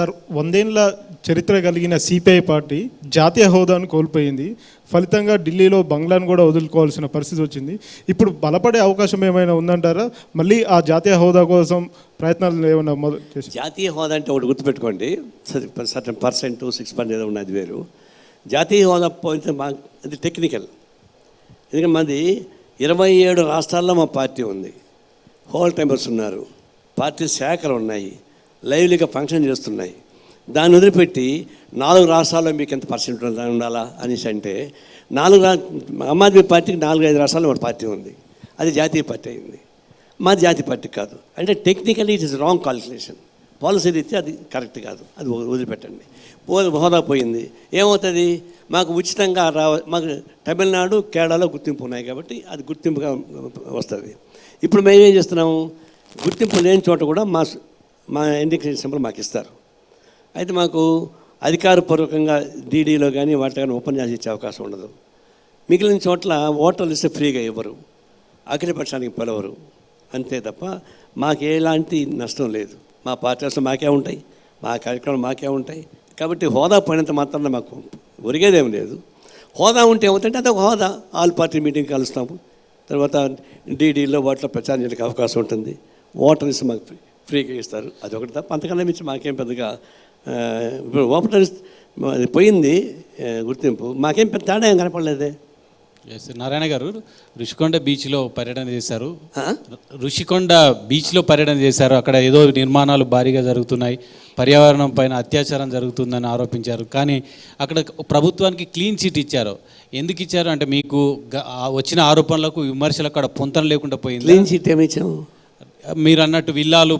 100 ఏళ్ల చరిత్ర కలిగిన సిపిఐ పార్టీ జాతీయ హోదాను కోల్పోయింది. ఫలితంగా ఢిల్లీలో బంగ్లాను కూడా వదులుకోవాల్సిన పరిస్థితి వచ్చింది. ఇప్పుడు బలపడే అవకాశం ఏమైనా ఉందంటారా? మళ్ళీ ఆ జాతీయ హోదా కోసం ప్రయత్నాలు ఏమైనా జాతీయ హోదా అంటే ఒకటి గుర్తుపెట్టుకోండి, సర్టన్ పర్సెంట్ 6% ఏదో ఉన్నది వేరు. జాతీయ హోదా పోతే అది టెక్నికల్. ఎందుకంటే మాది 27 రాష్ట్రాల్లో మా పార్టీ ఉంది, హోల్ టైమర్స్ ఉన్నారు, పార్టీ శాఖలు ఉన్నాయి, లైవ్లీగా ఫంక్షన్ చేస్తున్నాయి. దాన్ని వదిలిపెట్టి 4 రాష్ట్రాల్లో మీకు ఎంత పర్సెంట్ ఉండాలా అనేసి అంటే ఆమ్ ఆద్మీ పార్టీకి 4-5 రాష్ట్రాల్లో ఒక పార్టీ ఉంది, అది జాతీయ పార్టీ అయింది. మాది జాతీయ పార్టీ కాదు. అంటే technically it is wrong calculation. Policy రీత్యా అది కరెక్ట్ కాదు, అది వదిలిపెట్టండి. హోదా పోయింది, ఏమవుతుంది? మాకు ఉచితంగా మాకు తమిళనాడు కేరళలో గుర్తింపు ఉన్నాయి కాబట్టి అది గుర్తింపుగా వస్తుంది. ఇప్పుడు మేమేం చేస్తున్నాము, గుర్తింపు లేని చోట కూడా మా ఇండికేషన్ సింబల్ మాకు ఇస్తారు. అయితే మాకు అధికారపూర్వకంగా డీడీలో కానీ వాటిలో కానీ ఉపన్యాసం ఇచ్చే అవకాశం ఉండదు. మిగిలిన చోట్ల ఓటర్లు ఇస్తే ఫ్రీగా ఇవ్వరు, అఖిలపక్షానికి పిలవరు, అంతే తప్ప మాకు ఎలాంటి నష్టం లేదు. మా పార్టీలో మాకే ఉంటాయి, మా కార్యక్రమాలు మాకే ఉంటాయి. కాబట్టి హోదా పోయినంత మాత్రాన మాకు ఒరిగేదేం లేదు. హోదా ఉంటే ఏమవుతుంటే అదొక హోదా. ఆల్ పార్టీ మీటింగ్ కలుస్తాము, తర్వాత డీడీలో వాటిలో ప్రచారం చేయడానికి అవకాశం ఉంటుంది, ఓటర్స్ మాకు ఫ్రీగా ఇస్తారు. అదొకటి తప్ప అంతకన్నా మించి మాకేం పెద్దగా ఇప్పుడు ఓపెన్ పోయింది గుర్తింపు, మాకేం పెద్ద తేడా ఏం కనపడలేదే. నారాయణ గారు ఋషికొండ బీచ్లో పర్యటన చేశారు. ఋషికొండ బీచ్లో పర్యటన చేశారు. అక్కడ ఏదో నిర్మాణాలు భారీగా జరుగుతున్నాయి, పర్యావరణం పైన అత్యాచారం జరుగుతుందని ఆరోపించారు. కానీ అక్కడ ప్రభుత్వానికి క్లీన్ చిట్ ఇచ్చారు. ఎందుకు ఇచ్చారు అంటే మీకు వచ్చిన ఆరోపణలకు విమర్శలకు అక్కడ పొంతన లేకుండా పోయింది. క్లీన్ చిట్ ఏమి ఇచ్చాము? మీరు అన్నట్టు విల్లాలు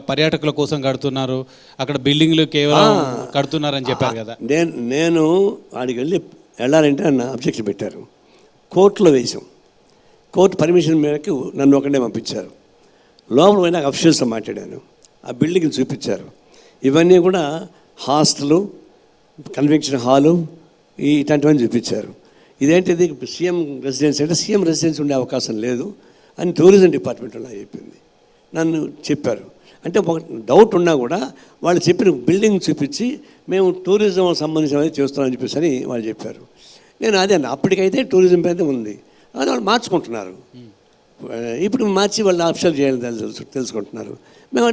పర్యాటకుల కోసం కడుతున్నారు, అక్కడ బిల్డింగ్లు కేవలం కడుతున్నారని చెప్పారు కదా. నేను ఆడికి వెళ్ళాలంటే నన్ను అబ్జెక్షన్ పెట్టారు, కోర్టులో వేసాం. కోర్టు పర్మిషన్ మేరకు నన్ను ఒకటే పంపించారు. లోపల పోయినా అఫీషియల్స్తో మాట్లాడాను, ఆ బిల్డింగ్ని చూపించారు. ఇవన్నీ కూడా హాస్టలు, కన్వెన్షన్ హాలు ఇట్లాంటివన్నీ చూపించారు. ఇదేంటిది సీఎం రెసిడెన్సీ అంటే సీఎం రెసిడెన్సీ ఉండే అవకాశం లేదు అని టూరిజం డిపార్ట్మెంట్ నాకు చెప్పింది. నన్ను చెప్పారు. అంటే ఒక డౌట్ ఉన్నా కూడా వాళ్ళు చెప్పిన బిల్డింగ్ చూపించి మేము టూరిజం సంబంధించినవి చేస్తున్నామని చెప్పేసి అని వాళ్ళు చెప్పారు. నేను అదే అప్పటికైతే టూరిజం పైన ఉంది, అది వాళ్ళు మార్చుకుంటున్నారు. ఇప్పుడు మార్చి వాళ్ళు ఆఫీషియల్ చేయాలని తెలుసుకుంటున్నారు. మేము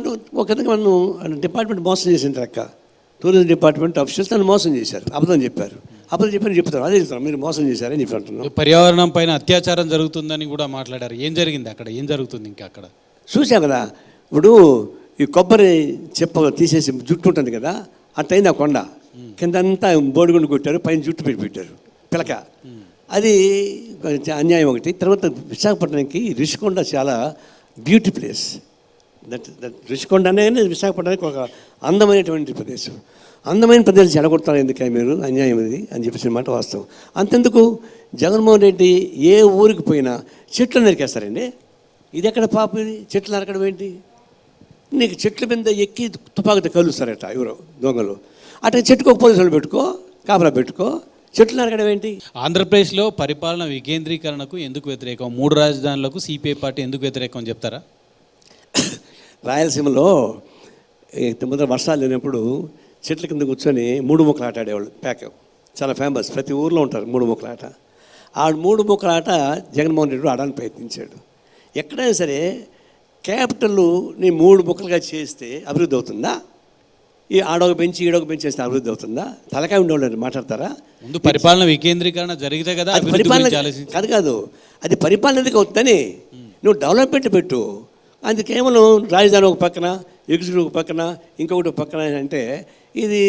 ఒక విధంగా మనం డిపార్ట్మెంట్ మోసం చేసిన లెక్క. టూరిజం డిపార్ట్మెంట్ ఆఫీషియల్స్ నన్ను మోసం చేశారు, అబద్ధం చెప్పారు. చెప్తారు, అదే చెప్తారు, మీరు మోసం చేశారని చెప్పి అంటున్నాను. పర్యావరణం పైన అత్యాచారం జరుగుతుందని కూడా మాట్లాడారు. ఏం జరిగింది అక్కడ, ఏం జరుగుతుంది ఇంకా అక్కడ? చూసా కదా, ఇప్పుడు ఈ కొబ్బరి చెప్ప తీసేసి జుట్టు ఉంటుంది కదా, అట్టయింది ఆ కొండ కిందంతా బోడిగుండు కొట్టారు, పైన జుట్టు పెట్టారు పిలక. అది అన్యాయం ఒకటి. తర్వాత విశాఖపట్నానికి ఋషికొండ చాలా బ్యూటీ ప్లేస్. దట్ ఋషికొండ అనేది విశాఖపట్నానికి ఒక అందమైనటువంటి ప్రదేశం. అందమైన ప్రదేశం చెడగొడతారు ఎందుకని మీరు, అన్యాయం ఇది అని చెప్పేసిన మాట వాస్తవం. అంతెందుకు, జగన్మోహన్ రెడ్డి ఏ ఊరికి పోయినా చెట్లు నరికేస్తారండి. ఇది ఎక్కడ పాప, ఇది చెట్లు నరకడం ఏంటి? నీకు చెట్ల మీద ఎక్కి తుపాకుతో కలుస్తారట ఎవరో దొంగలు. అట్లా చెట్టుకు ఒక పోలీసులు పెట్టుకో, కాపలా పెట్టుకో, చెట్లు నరకడం ఏంటి? ఆంధ్రప్రదేశ్లో పరిపాలన వికేంద్రీకరణకు ఎందుకు వ్యతిరేకం? 3 రాజధానులకు సిపిఐ పార్టీ ఎందుకు వ్యతిరేకం చెప్తారా? రాయలసీమలో ముందర వర్షాలు లేనప్పుడు చెట్ల కింద కూర్చొని 3 ముక్కలు ఆట ఆడేవాళ్ళు. ప్యాక్ చాలా ఫేమస్, ప్రతి ఊర్లో ఉంటారు 3 ముక్కల ఆట. ఆ 3 ముక్కల ఆట జగన్మోహన్ రెడ్డి ఆడడానికి ప్రయత్నించాడు. ఎక్కడైనా సరే క్యాపిటల్ని 3 ముక్కలుగా చేస్తే అభివృద్ధి అవుతుందా? ఈ ఆడొక బెంచ్ ఈడొక బెంచ్ చేస్తే అభివృద్ధి అవుతుందా? తలకాయ ఉండేవాళ్ళు మాట్లాడతారా? ముందు పరిపాలన వికేంద్రీకరణ జరిగితే కదా. పరిపాలన కాదు, అది పరిపాలన ఎందుకు అవుతుందని నువ్వు డెవలప్మెంట్ పెట్టు. అది కేవలం రాజధాని ఒక పక్కన, ఎగ్జిక్యూటివ్ ఒక పక్కన, ఇంకొకటి ఒక పక్కన అంటే ఇది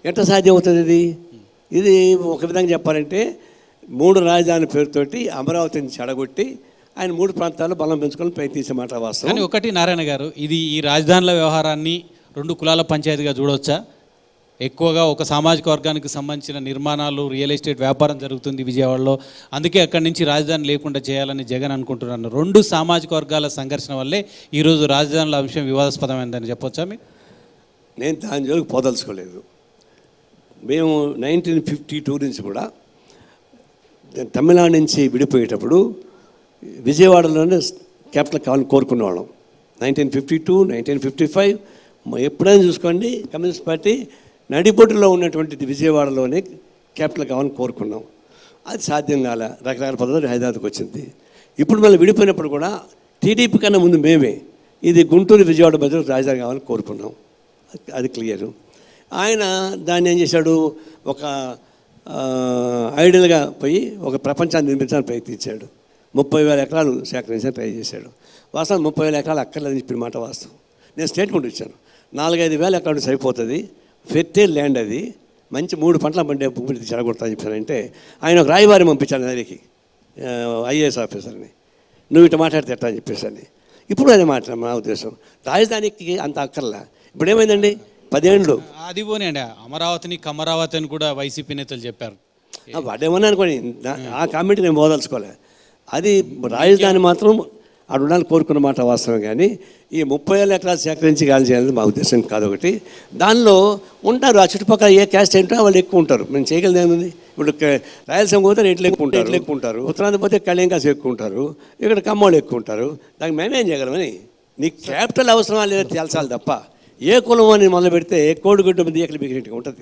ఎట్లా సాధ్యం అవుతుంది? ఇది ఒక విధంగా చెప్పాలంటే 3 రాజధాని పేరుతోటి అమరావతిని చెడగొట్టి ఆయన 3 ప్రాంతాల్లో బలం పెంచుకొని ప్రయత్నించే మాట వాస్తవం. కానీ ఒకటి నారాయణ గారు, ఇది ఈ రాజధానుల వ్యవహారాన్ని 2 కులాల పంచాయతీగా చూడవచ్చా? ఎక్కువగా ఒక సామాజిక వర్గానికి సంబంధించిన నిర్మాణాలు, రియల్ ఎస్టేట్ వ్యాపారం జరుగుతుంది విజయవాడలో, అందుకే అక్కడి నుంచి రాజధాని లేకుండా చేయాలని జగన్ అనుకుంటున్నాను. 2 సామాజిక వర్గాల సంఘర్షణ వల్లే ఈరోజు రాజధానుల అంశం వివాదాస్పదమైందని చెప్పొచ్చా మీరు? నేను దాని జోలికి పోదలుచుకోలేదు. మేము 1952 నుంచి కూడా తమిళనాడు నుంచి విడిపోయేటప్పుడు విజయవాడలోనే క్యాపిటల్ కావాలని కోరుకునేవాళ్ళం. 1952, 1955 ఎప్పుడైనా చూసుకోండి, కమ్యూనిస్ట్ పార్టీ నడిబొట్టులో ఉన్నటువంటిది విజయవాడలోనే క్యాపిటల్ కావాలని కోరుకున్నాం. అది సాధ్యం కాల, రకరకాల పద్ధతులు హైదరాబాద్కి వచ్చింది. ఇప్పుడు మళ్ళీ విడిపోయినప్పుడు కూడా టీడీపీ కన్నా ముందు మేమే ఇది గుంటూరు విజయవాడ మధ్యలో రాజధాని కావాలని కోరుకున్నాం. అది క్లియరు. ఆయన దాన్ని ఏం చేశాడు, ఒక ఐడియల్గా పోయి ఒక ప్రపంచాన్ని నిర్మించడానికి ప్రయత్నించాడు. 30,000 ఎకరాలు సేకరించడానికి ట్రై చేశాడు. వాస్తవం 30,000 ఎకరాలు అక్కర్లేదని చెప్పిన మాట వాస్తవం. నేను స్టేట్మెంట్ ఇచ్చాను, 4-5 వేల ఎకరాలు సరిపోతుంది, ఫెర్టైల్ ల్యాండ్ అది, మంచి 3 పంటల పండే భూమిని చెడగొడతాను చెప్పానంటే ఆయన ఒక రాయబారి పంపించాను దగ్గరికి, ఐఏఎస్ ఆఫీసర్ని, నువ్వు ఇట్లా మాట్లాడితే ఎట్లా అని చెప్పేసి. ఇప్పుడు అదే మాట్లాడు. నా ఉద్దేశం రాజధానికి అంత అక్కర్లా. ఇప్పుడు ఏమైందండి, 10 ఏళ్ళు అది పోనండి, అమరావతిని కమరావతి అని కూడా వైసీపీ నేతలు చెప్పారు. వాడేమన్నా అనుకోని ఆ కామెంట్ నేను మోదలుచుకోలే. అది రాజధాని మాత్రం అక్కడ ఉండాలని కోరుకున్న మాట వాస్తవం. కానీ ఈ 30,000 ఎకరాలు సేకరించి గాలి చేయాలని మా ఉద్దేశం కాదు. ఒకటి దానిలో ఉంటారు, ఆ చుట్టుపక్కల ఏ క్యాస్ట్ ఏంటో వాళ్ళు ఎక్కువ ఉంటారు. మేము చేయగలిది ఏముంది. ఇప్పుడు రాయలసీమ పోతే రేట్లు ఎక్కువ ఉంటారు, ఉత్తరాంధ్ర పోతే కళ్యాణ్ ఎక్కువ ఉంటారు, ఇక్కడ కమ్మోళ్ళు ఎక్కువ ఉంటారు. దానికి మేమేం చేయగలమని, నీకు క్యాపిటల్ అవసరమా లేదా తేల్చాలి తప్ప ఏ కులం అని మొదలు పెడితే కోడిగుడ్డు మీద ఎక్కడ బిగినట్టుగా ఉంటుంది.